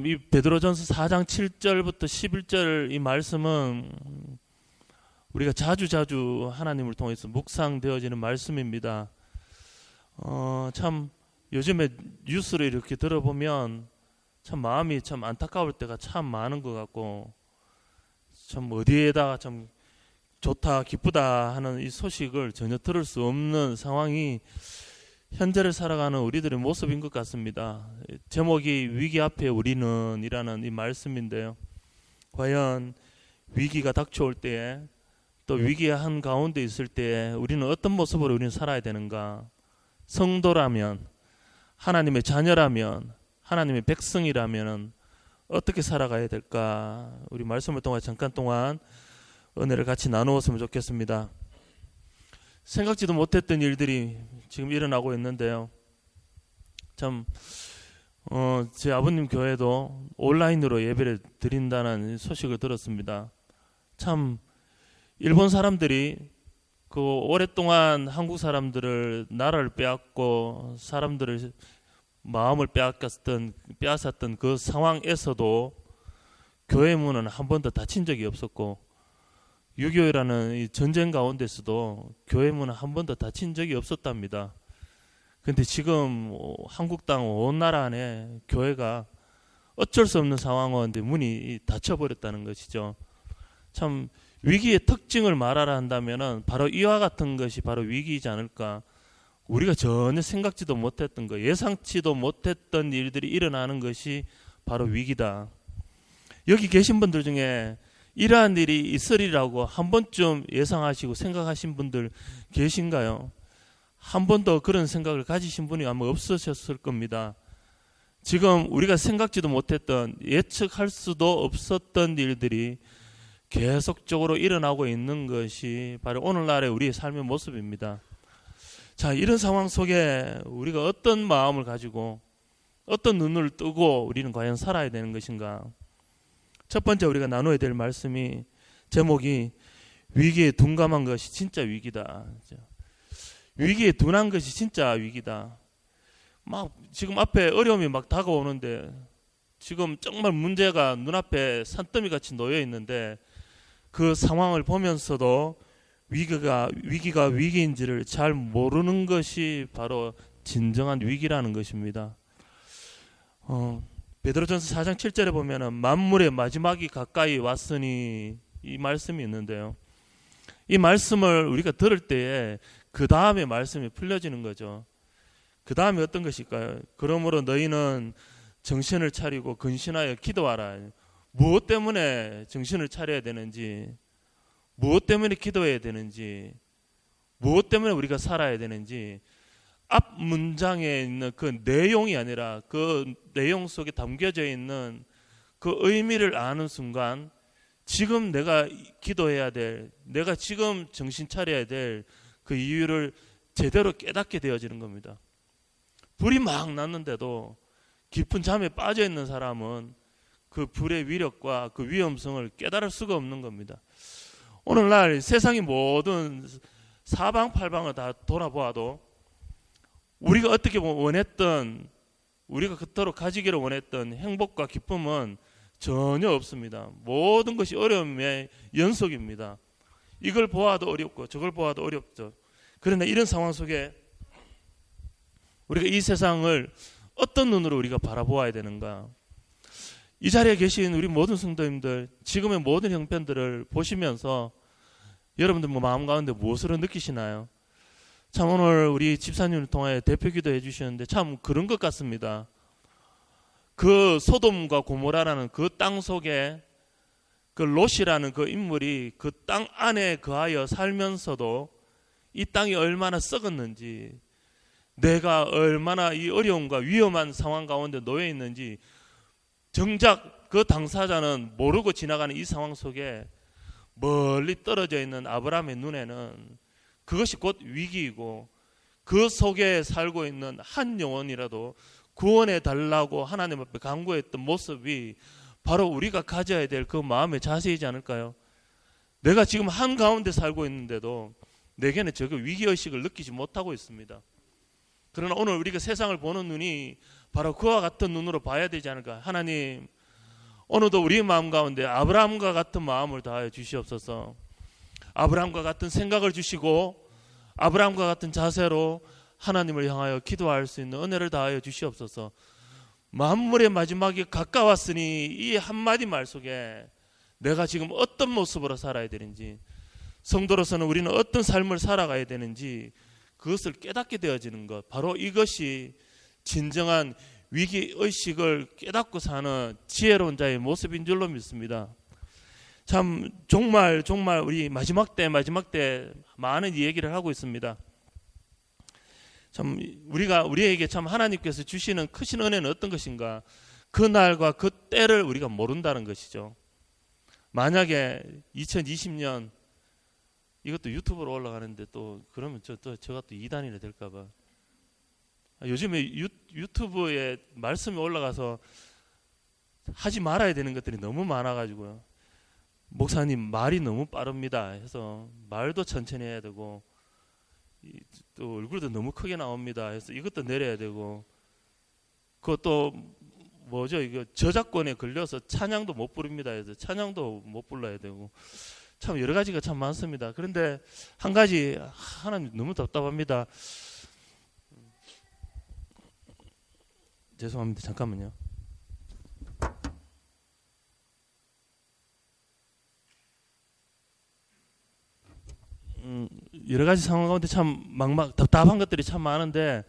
이 베드로전서 4장 7절부터 11절 이 말씀은 우리가 자주 하나님을 통해서 묵상되어지는 말씀입니다. 참 요즘에 뉴스를 이렇게 들어보면 참 마음이 참 안타까울 때가 참 많은 것 같고, 참 어디에다가 참 좋다 기쁘다 하는 이 소식을 전혀 들을 수 없는 상황이 현재를 살아가는 우리들의 모습인 것 같습니다. 제목이 위기 앞에 우리는 이라는 이 말씀인데요, 과연 위기가 닥쳐올 때에, 또 위기의 한 가운데 있을 때에 우리는 어떤 모습으로 우리는 살아야 되는가? 성도라면, 하나님의 자녀라면, 하나님의 백성이라면 어떻게 살아가야 될까? 우리 말씀을 통해 잠깐 동안 은혜를 같이 나누었으면 좋겠습니다. 생각지도 못했던 일들이 지금 일어나고 있는데요, 참 제 아버님 교회도 온라인으로 예배를 드린다는 소식을 들었습니다. 참 일본 사람들이 그 오랫동안 한국 사람들을, 나라를 빼앗고 사람들을 마음을 빼앗았던 그 상황에서도 교회 문은 한 번도 닫힌 적이 없었고, 6.25라는 이 전쟁 가운데서도 교회 문은 한 번도 닫힌 적이 없었답니다. 그런데 지금 한국 땅 온 나라 안에 교회가 어쩔 수 없는 상황인데 문이 닫혀버렸다는 것이죠. 참 위기의 특징을 말하라 한다면 바로 이와 같은 것이 바로 위기이지 않을까. 우리가 전혀 생각지도 못했던 것, 예상치도 못했던 일들이 일어나는 것이 바로 위기다. 여기 계신 분들 중에 이러한 일이 있으리라고 한 번쯤 예상하시고 생각하신 분들 계신가요? 한 번도 그런 생각을 가지신 분이 아마 없으셨을 겁니다. 지금 우리가 생각지도 못했던, 예측할 수도 없었던 일들이 계속적으로 일어나고 있는 것이 바로 오늘날의 우리의 삶의 모습입니다. 자, 이런 상황 속에 우리가 어떤 마음을 가지고 어떤 눈을 뜨고 우리는 과연 살아야 되는 것인가? 첫 번째 우리가 나눠야 될 말씀이, 제목이 위기에 둔감한 것이 진짜 위기다. 위기에 둔한 것이 진짜 위기다. 막 지금 앞에 어려움이 막 다가오는데, 지금 정말 문제가 눈앞에 산더미 같이 놓여 있는데 그 상황을 보면서도 위기가 위기인지를 잘 모르는 것이 바로 진정한 위기라는 것입니다. 베드로전서 4장 7절에 보면은 만물의 마지막이 가까이 왔으니, 이 말씀이 있는데요, 이 말씀을 우리가 들을 때에 그 다음에 말씀이 풀려지는 거죠. 그 다음에 어떤 것일까요? 그러므로 너희는 정신을 차리고 근신하여 기도하라. 무엇 때문에 정신을 차려야 되는지, 무엇 때문에 기도해야 되는지, 무엇 때문에 우리가 살아야 되는지, 앞 문장에 있는 그 내용이 아니라 그 내용 속에 담겨져 있는 그 의미를 아는 순간, 지금 내가 기도해야 될, 내가 지금 정신 차려야 될 그 이유를 제대로 깨닫게 되어지는 겁니다. 불이 막 났는데도 깊은 잠에 빠져 있는 사람은 그 불의 위력과 그 위험성을 깨달을 수가 없는 겁니다. 오늘날 세상의 모든 사방팔방을 다 돌아보아도 우리가 어떻게 원했던, 우리가 그토록 가지기를 원했던 행복과 기쁨은 전혀 없습니다. 모든 것이 어려움의 연속입니다. 이걸 보아도 어렵고 저걸 보아도 어렵죠. 그러나 이런 상황 속에 우리가 이 세상을 어떤 눈으로 우리가 바라보아야 되는가? 이 자리에 계신 우리 모든 성도님들, 지금의 모든 형편들을 보시면서 여러분들 마음 가운데 무엇으로 느끼시나요? 참 오늘 우리 집사님을 통해 대표 기도해 주셨는데 참 그런 것 같습니다. 그 소돔과 고모라라는 그 땅 속에 그 롯이라는 그 인물이 그 땅 안에 거하여 살면서도 이 땅이 얼마나 썩었는지, 내가 얼마나 이 어려움과 위험한 상황 가운데 놓여 있는지 정작 그 당사자는 모르고 지나가는 이 상황 속에 멀리 떨어져 있는 아브라함의 눈에는 그것이 곧 위기이고, 그 속에 살고 있는 한 영혼이라도 구원해 달라고 하나님 앞에 간구했던 모습이 바로 우리가 가져야 될 그 마음의 자세이지 않을까요? 내가 지금 한가운데 살고 있는데도 내게는 저 위기의식을 느끼지 못하고 있습니다. 그러나 오늘 우리가 세상을 보는 눈이 바로 그와 같은 눈으로 봐야 되지 않을까? 하나님, 오늘도 우리 마음 가운데 아브라함과 같은 마음을 다하여 주시옵소서. 아브라함과 같은 생각을 주시고 아브라함과 같은 자세로 하나님을 향하여 기도할 수 있는 은혜를 다하여 주시옵소서. 만물의 마지막이 가까웠으니 이 한마디 말 속에 내가 지금 어떤 모습으로 살아야 되는지, 성도로서는 우리는 어떤 삶을 살아가야 되는지 그것을 깨닫게 되어지는 것, 바로 이것이 진정한 위기의식을 깨닫고 사는 지혜로운 자의 모습인 줄로 믿습니다. 참 정말 우리 마지막 때 많은 얘기를 하고 있습니다. 참 우리에게 참 하나님께서 주시는 크신 은혜는 어떤 것인가? 그 날과 그 때를 우리가 모른다는 것이죠. 만약에 2020년 이것도 유튜브로 올라가는데 또 그러면 제가 또 이단이나 될까 봐. 요즘에 유튜브에 말씀이 올라가서 하지 말아야 되는 것들이 너무 많아가지고요. 목사님 말이 너무 빠릅니다 해서 말도 천천히 해야 되고, 또 얼굴도 너무 크게 나옵니다 해서 이것도 내려야 되고, 그것도 뭐죠, 이거 저작권에 걸려서 찬양도 못 부릅니다 해서 찬양도 못 불러야 되고, 참 여러 가지가 참 많습니다. 그런데 한 가지 하나님 너무 답답합니다. 죄송합니다. 잠깐만요. 여러 가지 상황 가운데 참 답답한 것들이 참 많은데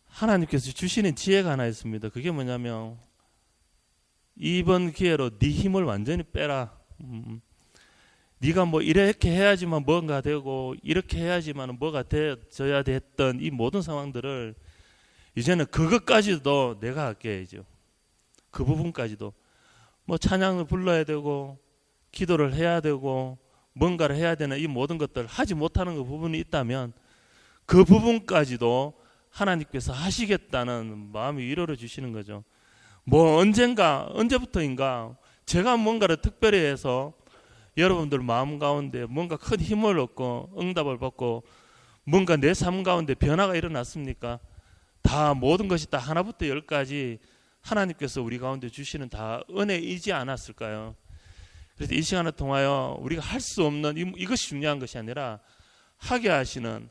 하나님께서 주시는 지혜가 하나 있습니다. 그게 뭐냐면 이번 기회로 네 힘을 완전히 빼라. 네가 뭐 이렇게 해야지만 뭔가 되고 이렇게 해야지만 뭐가 되어야 됐던 이 모든 상황들을 이제는 그것까지도 내가 할게 해야죠. 그 부분까지도 뭐 찬양을 불러야 되고 기도를 해야 되고 뭔가를 해야 되는 이 모든 것들 하지 못하는 그 부분이 있다면 그 부분까지도 하나님께서 하시겠다는 마음이 위로를 주시는 거죠. 뭐 언제부터인가 제가 뭔가를 특별히 해서 여러분들 마음 가운데 뭔가 큰 힘을 얻고 응답을 받고 뭔가 내 삶 가운데 변화가 일어났습니까? 다 모든 것이 다 하나부터 열까지 하나님께서 우리 가운데 주시는 다 은혜이지 않았을까요? 그래서 이 시간을 통하여 우리가 할 수 없는 이것이 중요한 것이 아니라 하게 하시는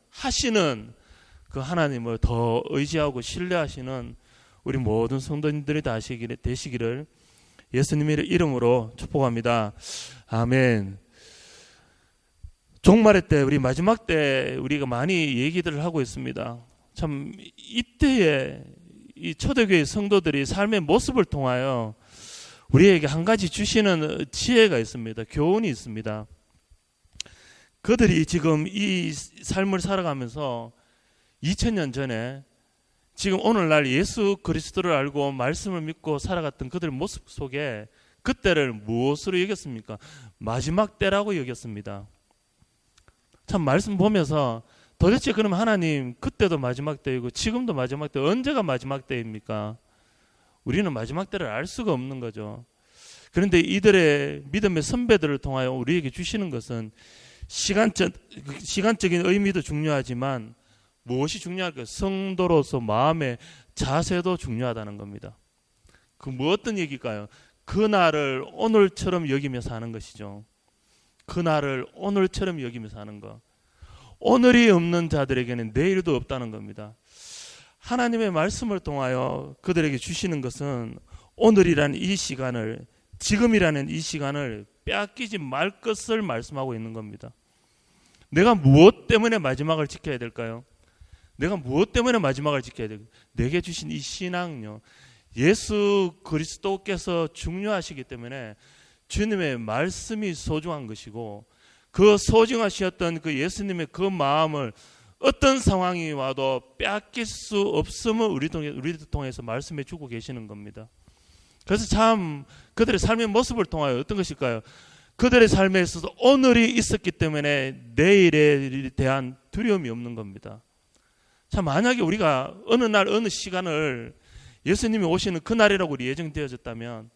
그 하나님을 더 의지하고 신뢰하시는 우리 모든 성도님들이 다 되시기를 예수님의 이름으로 축복합니다. 아멘. 종말의 때, 우리 마지막 때 우리가 많이 얘기들을 하고 있습니다. 참 이때에 이 초대교회 성도들이 삶의 모습을 통하여 우리에게 한 가지 주시는 지혜가 있습니다. 교훈이 있습니다. 그들이 지금 이 삶을 살아가면서 2000년 전에 지금 오늘날 예수 그리스도를 알고 말씀을 믿고 살아갔던 그들 모습 속에 그때를 무엇으로 여겼습니까? 마지막 때라고 여겼습니다. 참 말씀 보면서 도대체 그러면 하나님 그때도 마지막 때이고 지금도 마지막 때, 언제가 마지막 때입니까? 우리는 마지막 때를 알 수가 없는 거죠. 그런데 이들의 믿음의 선배들을 통하여 우리에게 주시는 것은 시간적인 의미도 중요하지만 무엇이 중요할까요? 성도로서 마음의 자세도 중요하다는 겁니다. 그 어떤 얘기일까요? 그날을 오늘처럼 여기며 사는 것이죠. 그날을 오늘처럼 여기며 사는 것. 오늘이 없는 자들에게는 내일도 없다는 겁니다. 하나님의 말씀을 통하여 그들에게 주시는 것은 오늘이라는 이 시간을, 지금이라는 이 시간을 빼앗기지 말 것을 말씀하고 있는 겁니다. 내가 무엇 때문에 마지막을 지켜야 될까요? 내가 무엇 때문에 마지막을 지켜야 될까요? 내게 주신 이 신앙요, 예수 그리스도께서 중요하시기 때문에 주님의 말씀이 소중한 것이고, 그 소중하셨던 그 예수님의 그 마음을 어떤 상황이 와도 빼앗길 수 없음을 우리들 통해서 말씀해 주고 계시는 겁니다. 그래서 참 그들의 삶의 모습을 통하여 어떤 것일까요? 그들의 삶에 있어서 오늘이 있었기 때문에 내일에 대한 두려움이 없는 겁니다. 참 만약에 우리가 어느 날 어느 시간을 예수님이 오시는 그날이라고 우리 예정되어졌다면,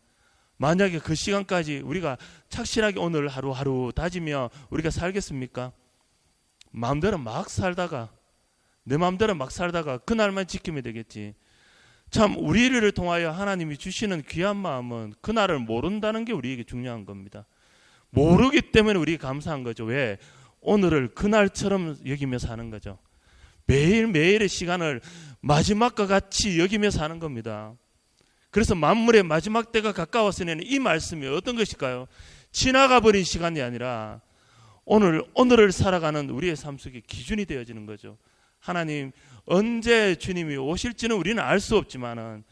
만약에 그 시간까지 우리가 착실하게 오늘 하루하루 다지며 우리가 살겠습니까? 마음대로 막 살다가, 내 마음대로 막 살다가 그날만 지키면 되겠지. 참 우리를 통하여 하나님이 주시는 귀한 마음은 그날을 모른다는 게 우리에게 중요한 겁니다. 모르기 때문에 우리가 감사한 거죠. 왜? 오늘을 그날처럼 여기며 사는 거죠. 매일매일의 시간을 마지막과 같이 여기며 사는 겁니다. 그래서 만물의 마지막 때가 가까웠으니 이 말씀이 어떤 것일까요? 지나가 버린 시간이 아니라 오늘을 살아가는 우리의 삶 속에 기준이 되어지는 거죠. 하나님 언제 주님이 오실지는 우리는 알 수 없지만은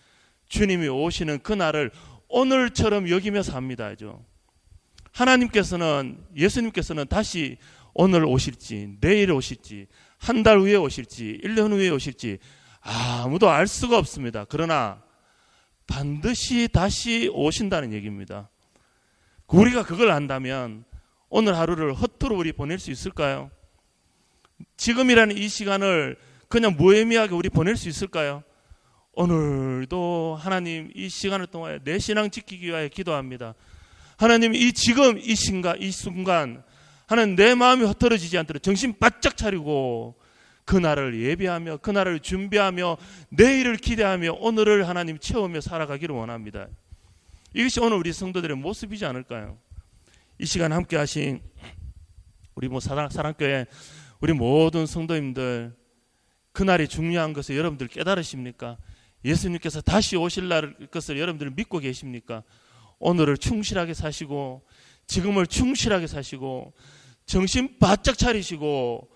주님이 오시는 그날을 오늘처럼 여기며 삽니다. 하나님께서는, 예수님께서는 다시 오늘 오실지, 내일 오실지, 한 달 후에 오실지, 1년 후에 오실지 아무도 알 수가 없습니다. 그러나 반드시 다시 오신다는 얘기입니다. 우리가 그걸 안다면 오늘 하루를 허투루 우리 보낼 수 있을까요? 지금이라는 이 시간을 그냥 무의미하게 우리 보낼 수 있을까요? 오늘도 하나님 이 시간을 통하여 내 신앙 지키기 위하여 기도합니다. 하나님 지금 이 순간 하나님 내 마음이 흩어지지 않도록 정신 바짝 차리고 그날을 예비하며 그날을 준비하며 내일을 기대하며 오늘을 하나님 채우며 살아가기를 원합니다. 이것이 오늘 우리 성도들의 모습이지 않을까요? 이 시간 함께 하신 우리 사랑교회 우리 모든 성도님들, 그날이 중요한 것을 여러분들 깨달으십니까? 예수님께서 다시 오실 날 것을 여러분들 믿고 계십니까? 오늘을 충실하게 사시고 지금을 충실하게 사시고 정신 바짝 차리시고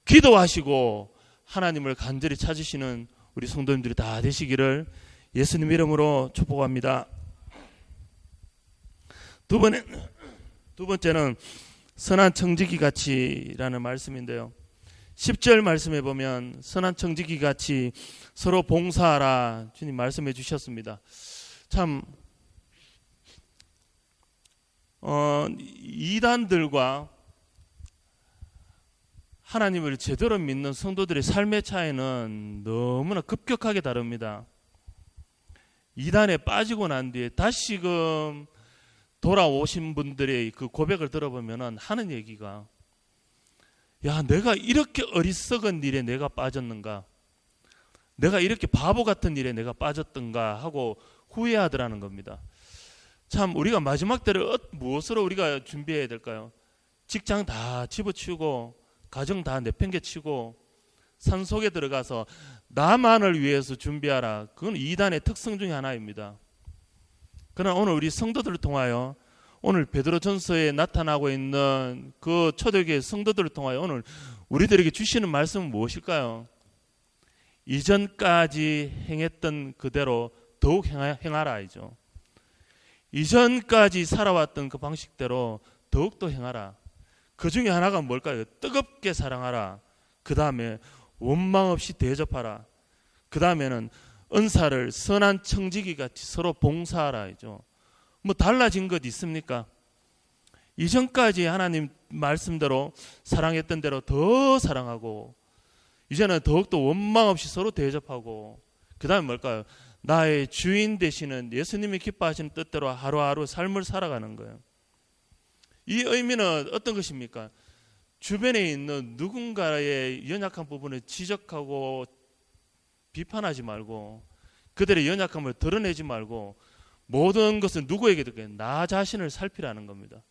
기도하시고 하나님을 간절히 찾으시는 우리 성도님들이 다 되시기를 예수님 이름으로 축복합니다. 두 번째는 선한 청지기 같이라는 말씀인데요. 10절 말씀에 보면 선한 청지기 같이 서로 봉사하라 주님 말씀해 주셨습니다. 참 이단들과 하나님을 제대로 믿는 성도들의 삶의 차이는 너무나 급격하게 다릅니다. 이단에 빠지고 난 뒤에 다시금 돌아오신 분들의 그 고백을 들어보면 하는 얘기가, 야, 내가 이렇게 어리석은 일에 내가 빠졌는가, 내가 이렇게 바보 같은 일에 내가 빠졌던가 하고 후회하더라는 겁니다. 참 우리가 마지막 때를 무엇으로 우리가 준비해야 될까요? 직장 다 집어치우고 가정 다 내팽개치고 산속에 들어가서 나만을 위해서 준비하라. 그건 이단의 특성 중에 하나입니다. 그러나 오늘 우리 성도들을 통하여 오늘 베드로전서에 나타나고 있는 그 초대교회 성도들을 통하여 오늘 우리들에게 주시는 말씀은 무엇일까요? 이전까지 행했던 그대로 더욱 행하라이죠. 이전까지 살아왔던 그 방식대로 더욱더 행하라. 그 중에 하나가 뭘까요? 뜨겁게 사랑하라. 그 다음에 원망 없이 대접하라. 그 다음에는 은사를 선한 청지기 같이 서로 봉사하라이죠. 뭐 달라진 것 있습니까? 이전까지 하나님 말씀대로 사랑했던 대로 더 사랑하고 이제는 더욱더 원망 없이 서로 대접하고 그 다음에 뭘까요? 나의 주인 되시는 예수님이 기뻐하시는 뜻대로 하루하루 삶을 살아가는 거예요. 이 의미는 어떤 것입니까? 주변에 있는 누군가의 연약한 부분을 지적하고 비판하지 말고 그들의 연약함을 드러내지 말고 모든 것은 누구에게 듣게 나 자신을 살피라는 겁니다.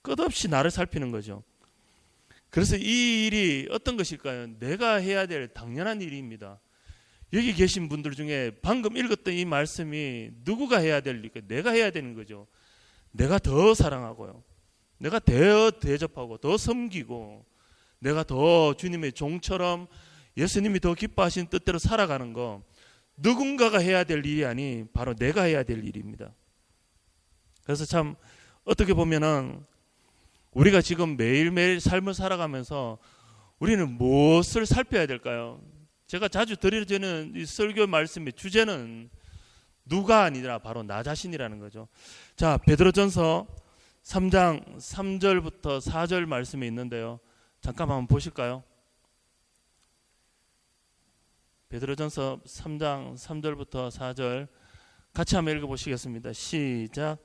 끝없이 나를 살피는 거죠. 그래서 이 일이 어떤 것일까요? 내가 해야 될 당연한 일입니다. 여기 계신 분들 중에 방금 읽었던 이 말씀이 누구가 해야 될 일일까요? 내가 해야 되는 거죠. 내가 더 사랑하고요. 내가 더 대접하고 더 섬기고 내가 더 주님의 종처럼 예수님이 더 기뻐하신 뜻대로 살아가는 거 누군가가 해야 될 일이 아니 바로 내가 해야 될 일입니다. 그래서 참 어떻게 보면은 우리가 지금 매일매일 삶을 살아가면서 우리는 무엇을 살펴야 될까요? 제가 자주 드려지는 이 설교 말씀의 주제는 누가 아니라 바로 나 자신이라는 거죠. 자, 베드로전서 3장 3절부터 4절 말씀이 있는데요. 잠깐 한번 보실까요? 베드로전서 3장 3절부터 4절 같이 한번 읽어보시겠습니다. 시작.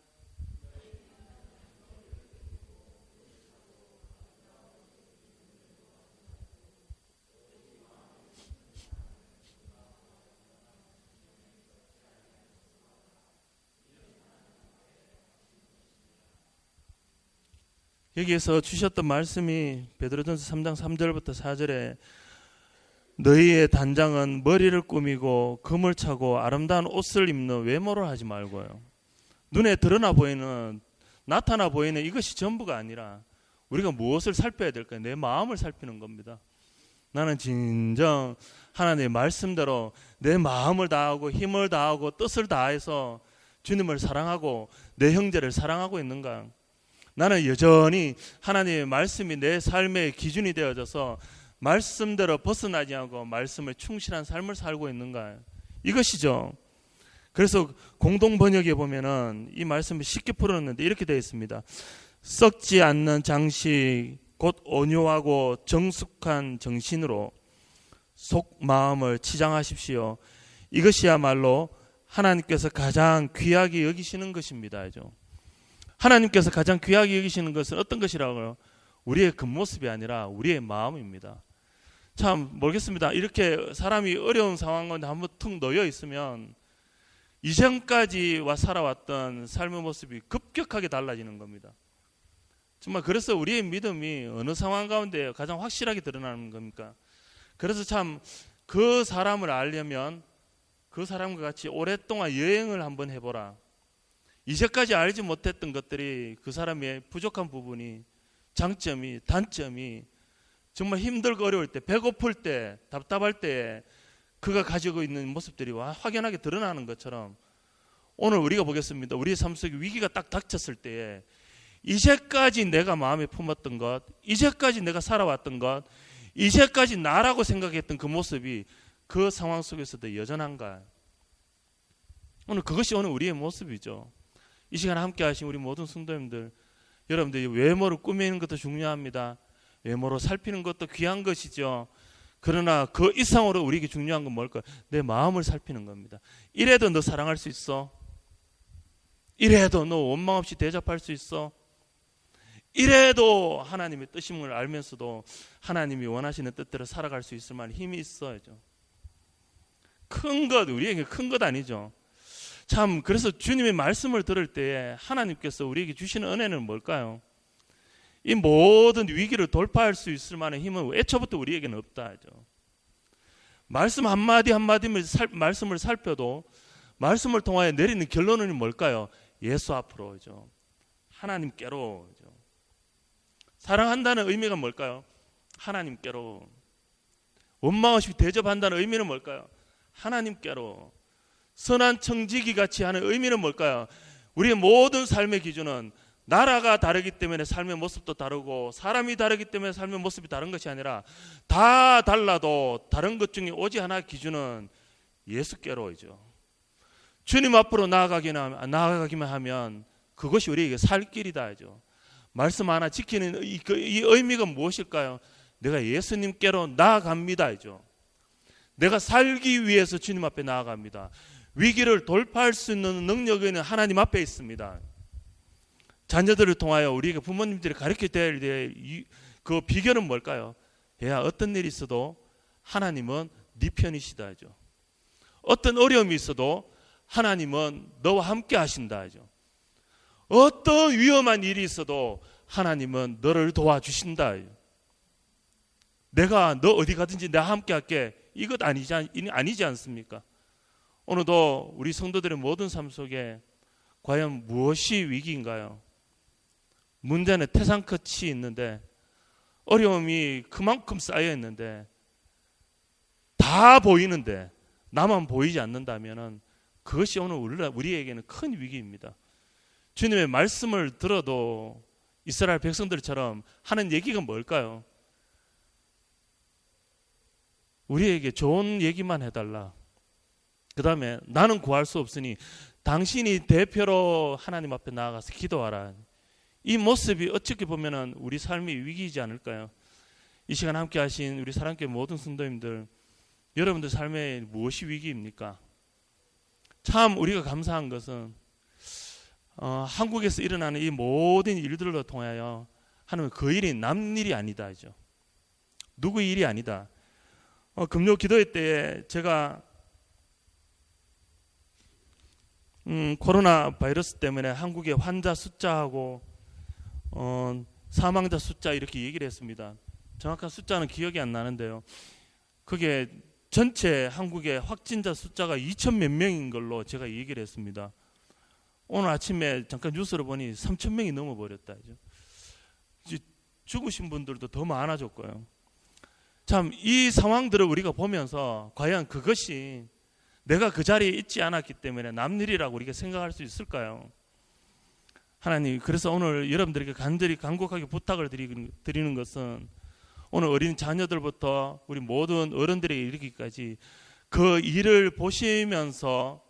여기에서 주셨던 말씀이 베드로전서 3장 3절부터 4절에 너희의 단장은 머리를 꾸미고 금을 차고 아름다운 옷을 입는 외모를 하지 말고요. 눈에 드러나 보이는 나타나 보이는 이것이 전부가 아니라 우리가 무엇을 살펴야 될까요? 내 마음을 살피는 겁니다. 나는 진정 하나님의 말씀대로 내 마음을 다하고 힘을 다하고 뜻을 다해서 주님을 사랑하고 내 형제를 사랑하고 있는가? 나는 여전히 하나님의 말씀이 내 삶의 기준이 되어져서 말씀대로 벗어나지 않고 말씀에 충실한 삶을 살고 있는가? 이것이죠. 그래서 공동 번역에 보면은 이 말씀을 쉽게 풀어놨는데 이렇게 되어 있습니다. 썩지 않는 장식 곧 온유하고 정숙한 정신으로 속 마음을 치장하십시오. 이것이야말로 하나님께서 가장 귀하게 여기시는 것입니다. 하나님께서 가장 귀하게 여기시는 것은 어떤 것이라고요? 우리의 겉모습이 아니라 우리의 마음입니다. 참 모르겠습니다. 이렇게 사람이 어려운 상황 가운데 한번 툭 놓여 있으면 이전까지 살아왔던 삶의 모습이 급격하게 달라지는 겁니다. 정말 그래서 우리의 믿음이 어느 상황 가운데 가장 확실하게 드러나는 겁니까? 그래서 참 그 사람을 알려면 그 사람과 같이 오랫동안 여행을 한번 해보라. 이제까지 알지 못했던 것들이 그 사람의 부족한 부분이 장점이 단점이 정말 힘들고 어려울 때 배고플 때 답답할 때 그가 가지고 있는 모습들이 확연하게 드러나는 것처럼 오늘 우리가 보겠습니다. 우리의 삶 속에 위기가 딱 닥쳤을 때에 이제까지 내가 마음에 품었던 것, 이제까지 내가 살아왔던 것, 이제까지 나라고 생각했던 그 모습이 그 상황 속에서도 여전한가? 그것이 오늘 우리의 모습이죠. 이 시간에 함께 하신 우리 모든 성도님들, 여러분들 외모를 꾸미는 것도 중요합니다. 외모로 살피는 것도 귀한 것이죠. 그러나 그 이상으로 우리에게 중요한 건 뭘까요? 내 마음을 살피는 겁니다. 이래도 너 사랑할 수 있어? 이래도 너 원망 없이 대접할 수 있어? 이래도 하나님의 뜻임을 알면서도 하나님이 원하시는 뜻대로 살아갈 수 있을 만한 힘이 있어야죠. 큰 것, 우리에게 큰 것 아니죠. 참 그래서 주님의 말씀을 들을 때에 하나님께서 우리에게 주시는 은혜는 뭘까요? 이 모든 위기를 돌파할 수 있을 만한 힘은 애초부터 우리에게는 없다 하죠. 말씀 한마디 한마디를 말씀을 살펴도 말씀을 통하여 내리는 결론은 뭘까요? 예수 앞으로죠. 하나님께로. 사랑한다는 의미가 뭘까요? 하나님께로. 원망 없이 대접한다는 의미는 뭘까요? 하나님께로. 선한 청지기 같이 하는 의미는 뭘까요? 우리의 모든 삶의 기준은 나라가 다르기 때문에 삶의 모습도 다르고 사람이 다르기 때문에 삶의 모습이 다른 것이 아니라 다 달라도 다른 것 중에 오직 하나 기준은 예수께로이죠. 주님 앞으로 나아가기만 하면 그것이 우리에게 살 길이다 하죠. 말씀 하나 지키는 이 의미가 무엇일까요? 내가 예수님께로 나아갑니다 하죠. 내가 살기 위해서 주님 앞에 나아갑니다. 위기를 돌파할 수 있는 능력은 하나님 앞에 있습니다. 자녀들을 통하여 우리에게 부모님들이 가르쳐 야 될 그 비결은 뭘까요? 야, 어떤 일이 있어도 하나님은 네 편이시다 하죠. 어떤 어려움이 있어도 하나님은 너와 함께 하신다 하죠. 어떤 위험한 일이 있어도 하나님은 너를 도와주신다. 내가 너 어디 가든지 내가 함께 할게. 이것 아니지 않습니까? 오늘도 우리 성도들의 모든 삶 속에 과연 무엇이 위기인가요? 문제는 태산끝이 있는데 어려움이 그만큼 쌓여 있는데 다 보이는데 나만 보이지 않는다면 그것이 오늘 우리에게는 큰 위기입니다. 주님의 말씀을 들어도 이스라엘 백성들처럼 하는 얘기가 뭘까요? 우리에게 좋은 얘기만 해달라. 그 다음에 나는 구할 수 없으니 당신이 대표로 하나님 앞에 나아가서 기도하라. 이 모습이 어떻게 보면 우리 삶이 위기이지 않을까요? 이 시간 함께 하신 우리 사랑교회 모든 성도님들, 여러분들 삶에 무엇이 위기입니까? 참 우리가 감사한 것은 한국에서 일어나는 이 모든 일들로 통하여 하나님 그 일이 남 일이 아니다 하죠. 누구 일이 아니다. 금요 기도회 때에 제가 코로나 바이러스 때문에 한국의 환자 숫자하고 사망자 숫자 이렇게 얘기를 했습니다. 정확한 숫자는 기억이 안 나는데요. 그게 전체 한국의 확진자 숫자가 2천 몇 명인 걸로 제가 얘기를 했습니다. 오늘 아침에 잠깐 뉴스를 보니 3천 명이 넘어버렸다. 죽으신 분들도 더 많아졌고요. 참 이 상황들을 우리가 보면서 과연 그것이 내가 그 자리에 있지 않았기 때문에 남일이라고 우리가 생각할 수 있을까요? 하나님, 그래서 오늘 여러분들에게 간절히 간곡하게 부탁을 드리는 것은 오늘 어린 자녀들부터 우리 모든 어른들에게 이르기까지 그 일을 보시면서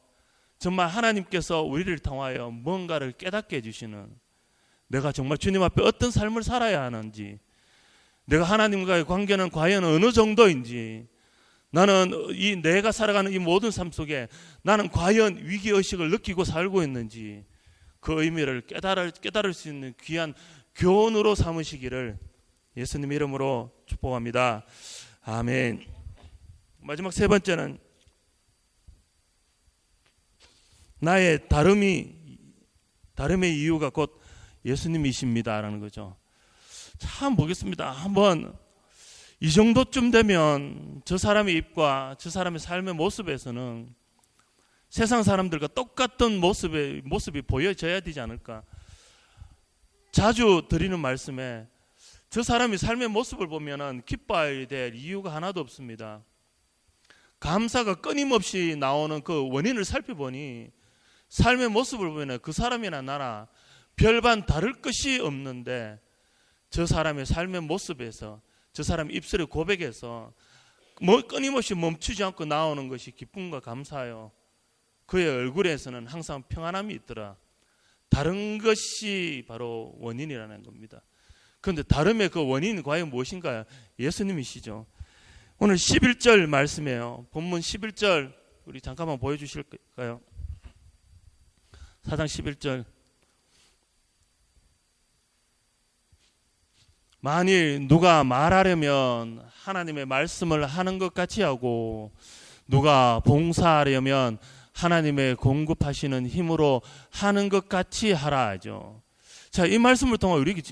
정말 하나님께서 우리를 통하여 뭔가를 깨닫게 해주시는, 내가 정말 주님 앞에 어떤 삶을 살아야 하는지, 내가 하나님과의 관계는 과연 어느 정도인지, 나는 내가 살아가는 이 모든 삶 속에 나는 과연 위기의식을 느끼고 살고 있는지, 그 의미를 깨달을 수 있는 귀한 교훈으로 삼으시기를 예수님 이름으로 축복합니다. 아멘. 마지막 세 번째는 나의 다름의 이유가 곧 예수님이십니다라는 거죠. 참 보겠습니다. 한번 이 정도쯤 되면 저 사람의 입과 저 사람의 삶의 모습에서는 세상 사람들과 똑같은 모습이 보여져야 되지 않을까. 자주 드리는 말씀에 저 사람이 삶의 모습을 보면은 기뻐해야 될 이유가 하나도 없습니다. 감사가 끊임없이 나오는 그 원인을 살펴보니 삶의 모습을 보면 그 사람이나 나나 별반 다를 것이 없는데, 저 사람의 삶의 모습에서, 저 사람의 입술의 고백에서 끊임없이 멈추지 않고 나오는 것이 기쁨과 감사요. 그의 얼굴에서는 항상 평안함이 있더라. 다른 것이 바로 원인이라는 겁니다. 그런데 다름의 그 원인이 과연 무엇인가요? 예수님이시죠. 오늘 11절 말씀이에요. 본문 11절 우리 잠깐만 보여주실까요? 4장 11절. 만일 누가 말하려면 하나님의 말씀을 하는 것 같이 하고, 누가 봉사하려면 하나님의 공급하시는 힘으로 하는 것 같이 하라 하죠. 자, 이 말씀을 통하여 우리에게,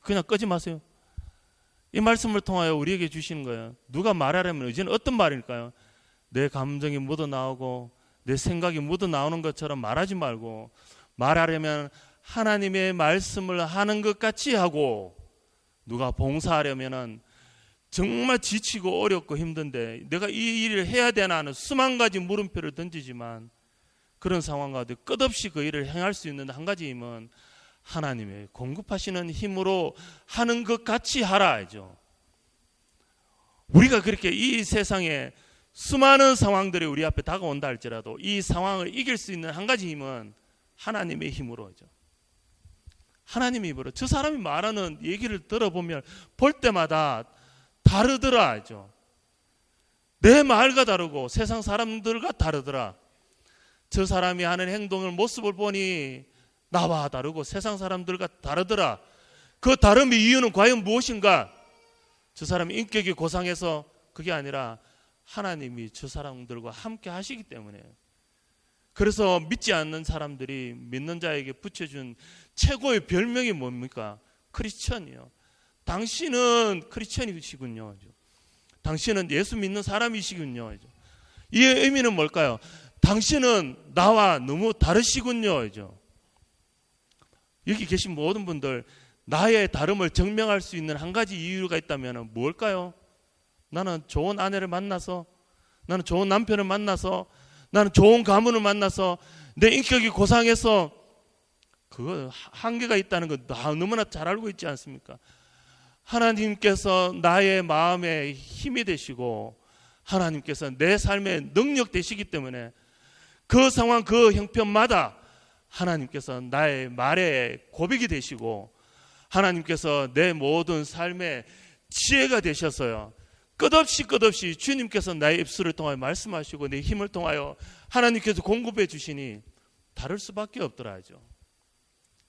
그냥 끄지 마세요. 이 말씀을 통하여 우리에게 주시는 거예요. 누가 말하려면 이제는 어떤 말일까요? 내 감정이 묻어나오고 내 생각이 묻어나오는 것처럼 말하지 말고, 말하려면 하나님의 말씀을 하는 것 같이 하고, 누가 봉사하려면 정말 지치고 어렵고 힘든데 내가 이 일을 해야 되나 하는 수만 가지 물음표를 던지지만, 그런 상황 가운데 끝없이 그 일을 행할 수 있는 한 가지 힘은 하나님의 공급하시는 힘으로 하는 것 같이 하라 하죠. 우리가 그렇게 이 세상에 수많은 상황들이 우리 앞에 다가온다 할지라도 이 상황을 이길 수 있는 한 가지 힘은 하나님의 힘으로 하죠. 하나님의 힘으로. 저 사람이 말하는 얘기를 들어보면 볼 때마다 다르더라 하죠. 내 말과 다르고 세상 사람들과 다르더라. 저 사람이 하는 행동을, 모습을 보니 나와 다르고 세상 사람들과 다르더라. 그 다름의 이유는 과연 무엇인가? 저 사람이 인격이 고상해서 그게 아니라 하나님이 저 사람들과 함께 하시기 때문에. 그래서 믿지 않는 사람들이 믿는 자에게 붙여준 최고의 별명이 뭡니까? 크리스천이요. 당신은 크리스천이시군요. 당신은 예수 믿는 사람이시군요. 이 의미는 뭘까요? 당신은 나와 너무 다르시군요. 여기 계신 모든 분들, 나의 다름을 증명할 수 있는 한 가지 이유가 있다면 뭘까요? 나는 좋은 아내를 만나서, 나는 좋은 남편을 만나서, 나는 좋은 가문을 만나서, 내 인격이 고상해서, 그거 한계가 있다는 거 너무나 잘 알고 있지 않습니까? 하나님께서 나의 마음에 힘이 되시고 하나님께서 내 삶의 능력 되시기 때문에 그 상황, 그 형편마다 하나님께서 나의 말에 고백이 되시고 하나님께서 내 모든 삶의 지혜가 되셔서요, 끝없이 주님께서 나의 입술을 통하여 말씀하시고 내 힘을 통하여 하나님께서 공급해 주시니 다를 수밖에 없더라 하죠.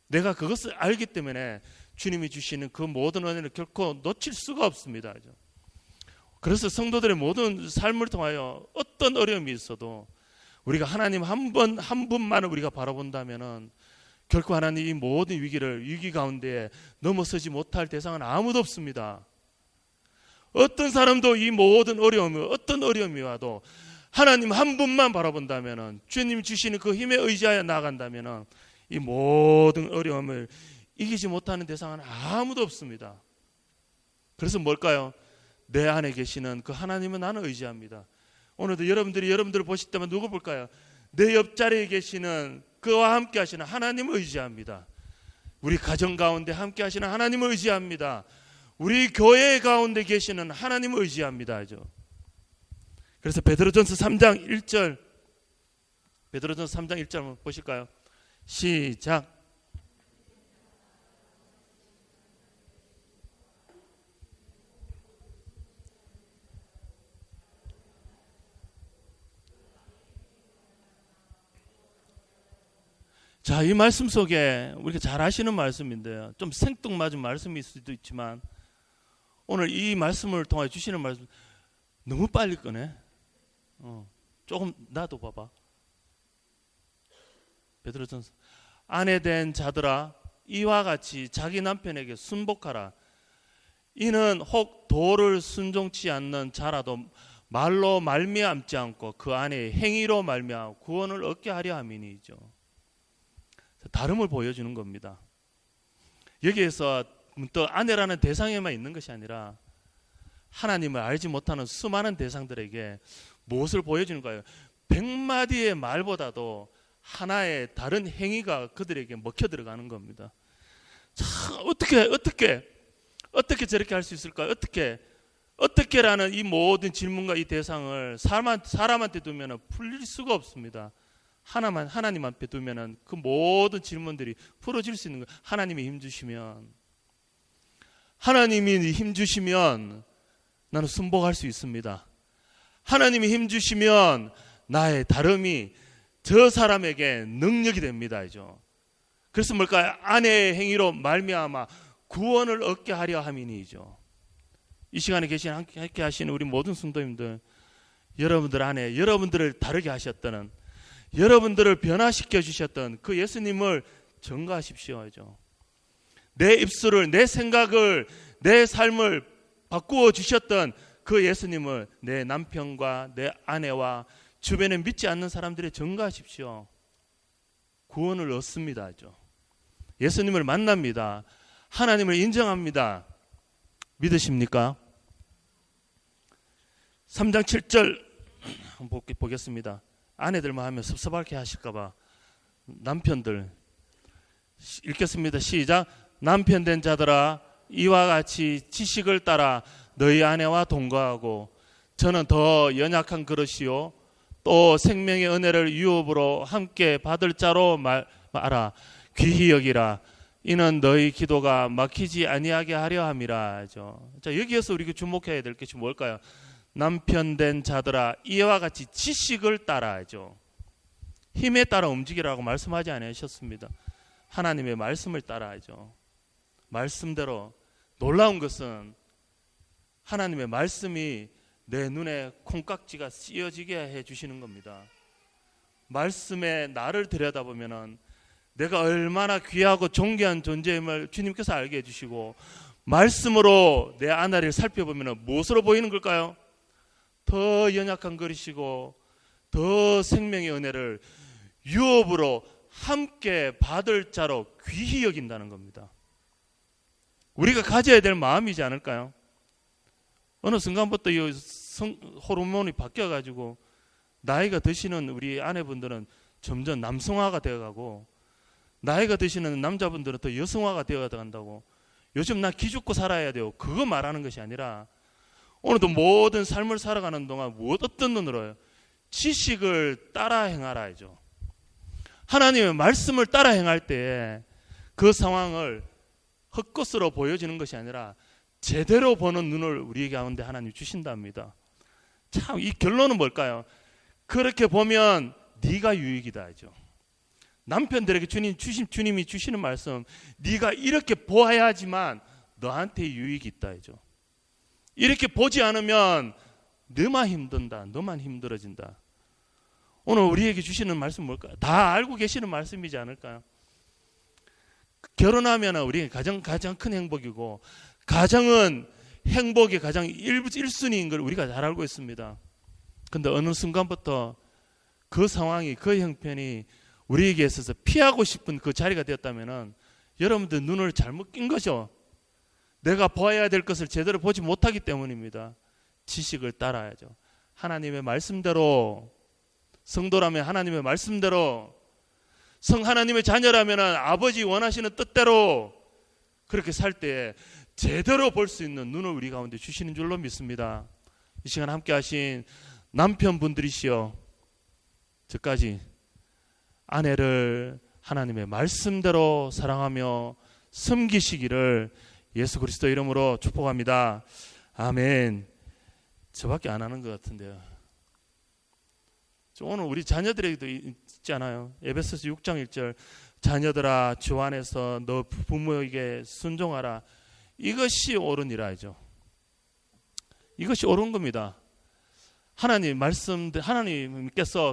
내가 그것을 알기 때문에 주님이 주시는 그 모든 은혜를 결코 놓칠 수가 없습니다. 그래서 성도들의 모든 삶을 통하여 어떤 어려움이 있어도 우리가 하나님 한 분만을 우리가 바라본다면은 결코 하나님 이 모든 위기 가운데 넘어서지 못할 대상은 아무도 없습니다. 어떤 사람도 이 모든 어떤 어려움이 와도 하나님 한 분만 바라본다면, 주님 주시는 그 힘에 의지하여 나아간다면 이 모든 어려움을 이기지 못하는 대상은 아무도 없습니다. 그래서 뭘까요? 내 안에 계시는 그 하나님은 나는 의지합니다. 오늘도 여러분들을 보실 때만 누구 볼까요? 내 옆자리에 계시는 그와 함께 하시는 하나님을 의지합니다. 우리 가정 가운데 함께 하시는 하나님을 의지합니다. 우리 교회 가운데 계시는 하나님을 의지합니다. 그래서 베드로전서 3장 1절, 베드로전서 3장 1절 한번 보실까요? 시작. 자, 이 말씀 속에 우리가 잘 아시는 말씀인데요, 좀 생뚱맞은 말씀일 수도 있지만 오늘 이 말씀을 통해 주시는 말씀 너무 빨리 꺼내. 조금 나도 봐봐. 베드로전서, 아내 된 자들아 이와 같이 자기 남편에게 순복하라. 이는 혹 도를 순종치 않는 자라도 말로 말미암지 않고 그 안에 행위로 말미암아 구원을 얻게 하려 함이니이죠. 다름을 보여주는 겁니다. 여기에서 또 아내라는 대상에만 있는 것이 아니라 하나님을 알지 못하는 수많은 대상들에게 무엇을 보여주는 거예요? 100마디의 말보다도 하나의 다른 행위가 그들에게 먹혀 들어가는 겁니다. 참, 어떻게 저렇게 할 수 있을까요? 어떻게라는 이 모든 질문과 이 대상을 사람한테 두면 풀릴 수가 없습니다. 하나님 앞에 두면 그 모든 질문들이 풀어질 수 있는 거예요. 하나님이 힘주시면 나는 순복할 수 있습니다. 하나님이 힘주시면 나의 다름이 저 사람에게 능력이 됩니다. 그래서 뭘까요? 아내의 행위로 말미암아 구원을 얻게 하려 함이니이죠. 이 시간에 함께 하시는 우리 모든 성도님들, 여러분들 안에 여러분들을 다르게 하셨다는, 여러분들을 변화시켜 주셨던 그 예수님을 전가하십시오. 내 입술을, 내 생각을, 내 삶을 바꾸어 주셨던 그 예수님을 내 남편과 내 아내와 주변에 믿지 않는 사람들에 전가하십시오. 구원을 얻습니다. 예수님을 만납니다. 하나님을 인정합니다. 믿으십니까? 3장 7절 한번 보겠습니다. 아내들만 하면 섭섭하게 하실까봐 남편들 읽겠습니다. 시작. 남편 된 자들아 이와 같이 지식을 따라 너희 아내와 동거하고 저는 더 연약한 그릇이요 또 생명의 은혜를 유업으로 함께 받을 자로 말하라. 귀히 여기라. 이는 너희 기도가 막히지 아니하게 하려 함이라. 자, 여기에서 우리가 주목해야 될 것이 뭘까요? 남편 된 자들아 이와 같이 지식을 따라 힘에 따라 움직이라고 말씀하지 않으셨습니다. 하나님의 말씀을 따라야죠. 말씀대로. 놀라운 것은 하나님의 말씀이 내 눈에 콩깍지가 씌어지게 해주시는 겁니다. 말씀에 나를 들여다보면 내가 얼마나 귀하고 존귀한 존재임을 주님께서 알게 해주시고, 말씀으로 내 아내를 살펴보면 무엇으로 보이는 걸까요? 더 연약한 그릇이고 더 생명의 은혜를 유업으로 함께 받을 자로 귀히 여긴다는 겁니다. 우리가 가져야 될 마음이지 않을까요? 어느 순간부터 이 호르몬이 바뀌어가지고 나이가 드시는 우리 아내분들은 점점 남성화가 되어가고, 나이가 드시는 남자분들은 더 여성화가 되어간다고. 요즘 나 기죽고 살아야 돼요, 그거 말하는 것이 아니라 오늘도 모든 삶을 살아가는 동안 어떤 눈으로요? 지식을 따라 행하라. 하나님의 말씀을 따라 행할 때에 그 상황을 헛것으로 보여지는 것이 아니라 제대로 보는 눈을 우리 가운데 하나님 주신답니다. 참, 이 결론은 뭘까요? 그렇게 보면 네가 유익이다. 남편들에게 주님이 주시는 말씀, 네가 이렇게 보아야지만 너한테 유익이 있다. 이렇게 보지 않으면 너만 힘든다, 너만 힘들어진다. 오늘 우리에게 주시는 말씀 뭘까요? 다 알고 계시는 말씀이지 않을까요? 결혼하면 우리 가장 큰 행복이고, 가정은 행복의 가장 1순위인 걸 우리가 잘 알고 있습니다. 근데 어느 순간부터 그 상황이, 그 형편이 우리에게 있어서 피하고 싶은 그 자리가 되었다면 여러분들 눈을 잘못 낀 거죠. 내가 보아야 될 것을 제대로 보지 못하기 때문입니다. 지식을 따라야죠. 하나님의 말씀대로, 성도라면 하나님의 말씀대로, 하나님의 자녀라면 아버지 원하시는 뜻대로 그렇게 살 때에 제대로 볼 수 있는 눈을 우리 가운데 주시는 줄로 믿습니다. 이 시간 함께 하신 남편분들이시여, 저까지 아내를 하나님의 말씀대로 사랑하며 섬기시기를 예수 그리스도 이름으로 축복합니다. 아멘. 저밖에 안 하는 것 같은데요. 오늘 우리 자녀들에게도 있잖아요. 에베소서 6장 1절, 자녀들아 주 안에서 너 부모에게 순종하라. 이것이 옳으니라 하죠. 이것이 옳은 겁니다. 하나님께서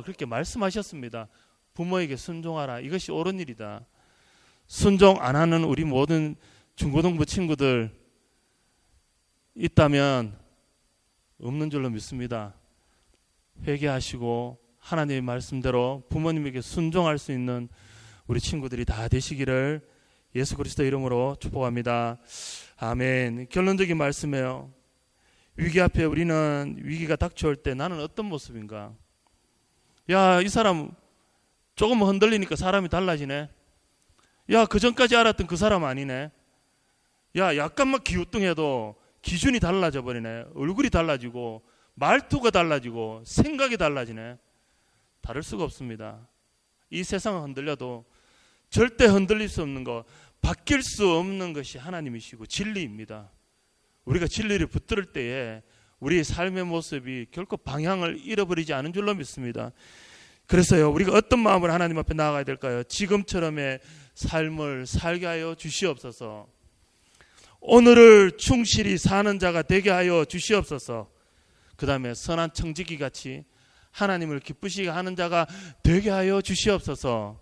그렇게 말씀하셨습니다. 부모에게 순종하라. 이것이 옳은 일이다. 순종 안 하는 우리 모든 중고등부 친구들 있다면 없는 줄로 믿습니다. 회개하시고 하나님의 말씀대로 부모님에게 순종할 수 있는 우리 친구들이 다 되시기를 예수 그리스도 이름으로 축복합니다. 아멘. 결론적인 말씀이에요. 위기 앞에 우리는 위기가 닥쳐올 때 나는 어떤 모습인가? 야, 이 사람 조금 흔들리니까 사람이 달라지네. 야, 그전까지 알았던 그 사람 아니네. 야, 약간만 기우뚱해도 기준이 달라져 버리네. 얼굴이 달라지고 말투가 달라지고 생각이 달라지네. 다를 수가 없습니다. 이 세상은 흔들려도 절대 흔들릴 수 없는 것, 바뀔 수 없는 것이 하나님이시고 진리입니다. 우리가 진리를 붙들 때에 우리의 삶의 모습이 결코 방향을 잃어버리지 않은 줄로 믿습니다. 그래서요, 우리가 어떤 마음으로 하나님 앞에 나아가야 될까요? 지금처럼의 삶을 살게 하여 주시옵소서. 오늘을 충실히 사는 자가 되게 하여 주시옵소서. 그 다음에 선한 청지기 같이 하나님을 기쁘시게 하는 자가 되게 하여 주시옵소서.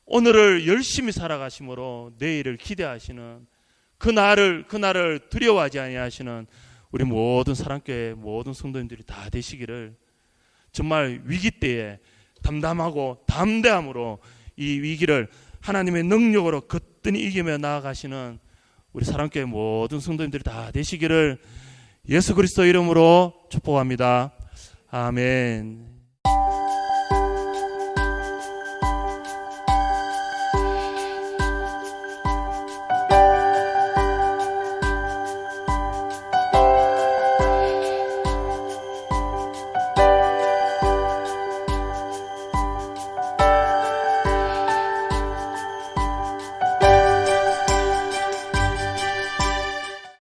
오늘을 열심히 살아가심으로 내일을 기대하시는 그날을 두려워하지 아니하시는 우리 모든 사랑교회 모든 성도님들이 다 되시기를, 정말 위기 때에 담담하고 담대함으로 이 위기를 하나님의 능력으로 거뜬히 이기며 나아가시는 우리 사랑교회 모든 성도님들이 다 되시기를 예수 그리스도 이름으로 축복합니다. 아멘.